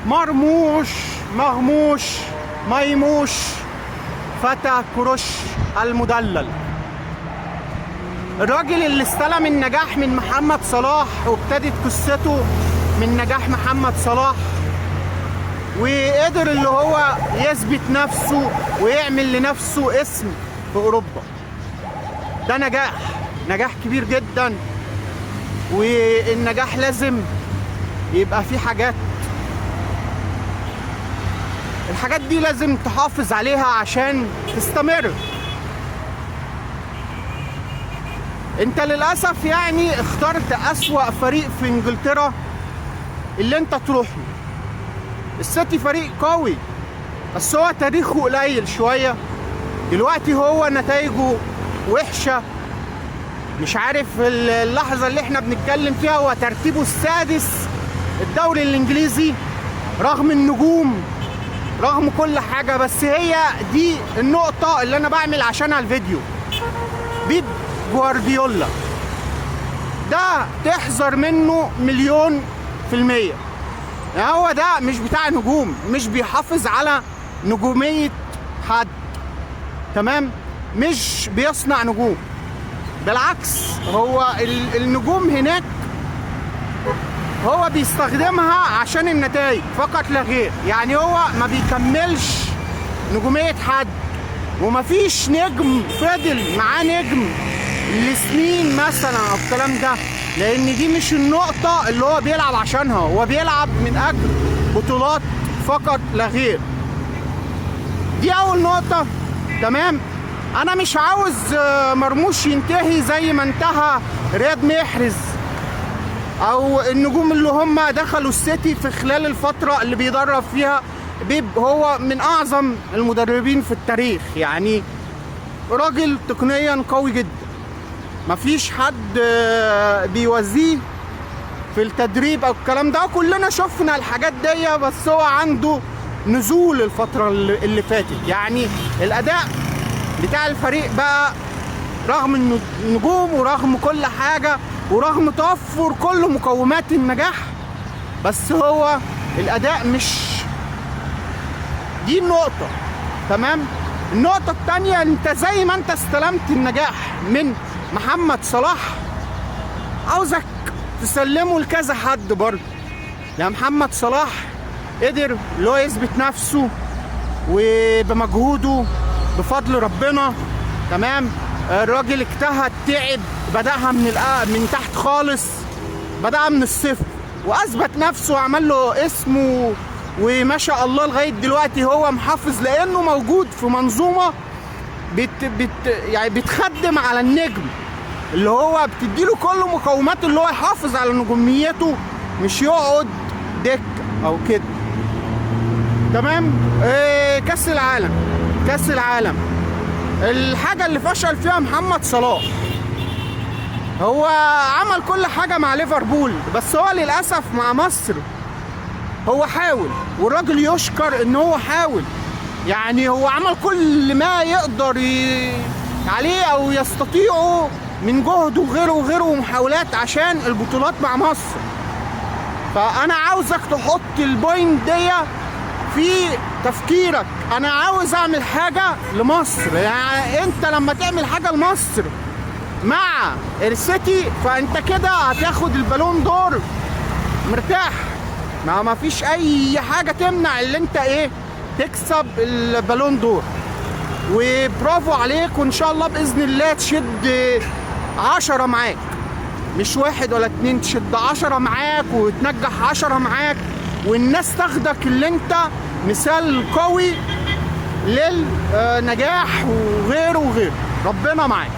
مرموش مغموش ميموش فتى كروش المدلل، الراجل اللي استلم النجاح من محمد صلاح وابتدت قصته من نجاح محمد صلاح، وقدر اللي هو يثبت نفسه ويعمل لنفسه اسم في اوروبا. ده نجاح كبير جدا، والنجاح لازم يبقى فيه الحاجات دي لازم تحافظ عليها عشان تستمر. انت للأسف يعني اخترت أسوأ فريق في انجلترا اللي انت تروحه. السيتي فريق قوي بس هو تاريخه قليل شوية، دلوقتي هو نتائجه وحشة. مش عارف اللحظة اللي احنا بنتكلم فيها هو ترتيبه السادس الدوري الانجليزي رغم النجوم رغم كل حاجة. بس هي دي النقطة اللي انا بعمل عشانها الفيديو. بيب جوارديولا ده تحذر منه 1,000,000%. يعني هو ده مش بتاع نجوم، مش بيحافظ على نجومية حد، تمام؟ مش بيصنع نجوم، بالعكس هو النجوم هناك هو بيستخدمها عشان النتائج فقط لا غير. يعني هو ما بيكملش نجومية حد، ومفيش نجم فضل معاه نجم لسنين مثلا او الكلام ده، لان دي مش النقطة اللي هو بيلعب عشانها. هو بيلعب من اجل بطولات فقط لا غير. دي اول نقطة، تمام؟ انا مش عاوز مرموش ينتهي زي ما انتهى رياض محرز او النجوم اللي هم دخلوا السيتي في خلال الفترة اللي بيدرب فيها بيب. هو من اعظم المدربين في التاريخ، يعني راجل تقنيا قوي جدا، مفيش حد بيوزيه في التدريب او الكلام ده، كلنا شفنا الحاجات دي. بس هو عنده نزول الفترة اللي فاتت، يعني الاداء بتاع الفريق بقى رغم النجوم ورغم كل حاجة ورغم توفر كل مقومات النجاح، بس هو الاداء مش دي النقطة، تمام؟ النقطة التانية، انت زي ما انت استلمت النجاح من محمد صلاح عاوزك تسلمه لكذا حد برضه. يعني محمد صلاح قدر اللي هو يثبت نفسه وبمجهوده بفضل ربنا، تمام؟ الراجل اجتهد، تعب، بدأها من تحت خالص، بدأها من الصفر واثبت نفسه وعمل له اسمه، وما شاء الله لغايه دلوقتي هو محافظ لانه موجود في منظومه يعني بتخدم على النجم اللي هو بتديله كل مقومات اللي هو يحافظ على نجوميته، مش يقعد دك او كده، تمام؟ كاس العالم الحاجه اللي فشل فيها محمد صلاح. هو عمل كل حاجه مع ليفربول، بس هو للاسف مع مصر هو حاول، والراجل يشكر ان هو حاول. يعني هو عمل كل ما يقدر عليه او يستطيعه من جهد وغيره ومحاولات عشان البطولات مع مصر. فانا عاوزك تحط البوينت دي في تفكيرك. انا عاوز اعمل حاجة لمصر. يعني انت لما تعمل حاجة لمصر مع السيتي فانت كده هتاخد البالون دور مرتاح، ما فيش اي حاجة تمنع اللي انت تكسب البالون دور. وبرافو عليك، وان شاء الله باذن الله تشد 10 معاك، مش 1 ولا 2، تشد 10 معاك وتنجح 10 معاك، والناس تاخدك اللي انت مثال قوي للنجاح وغيره. ربنا معاك.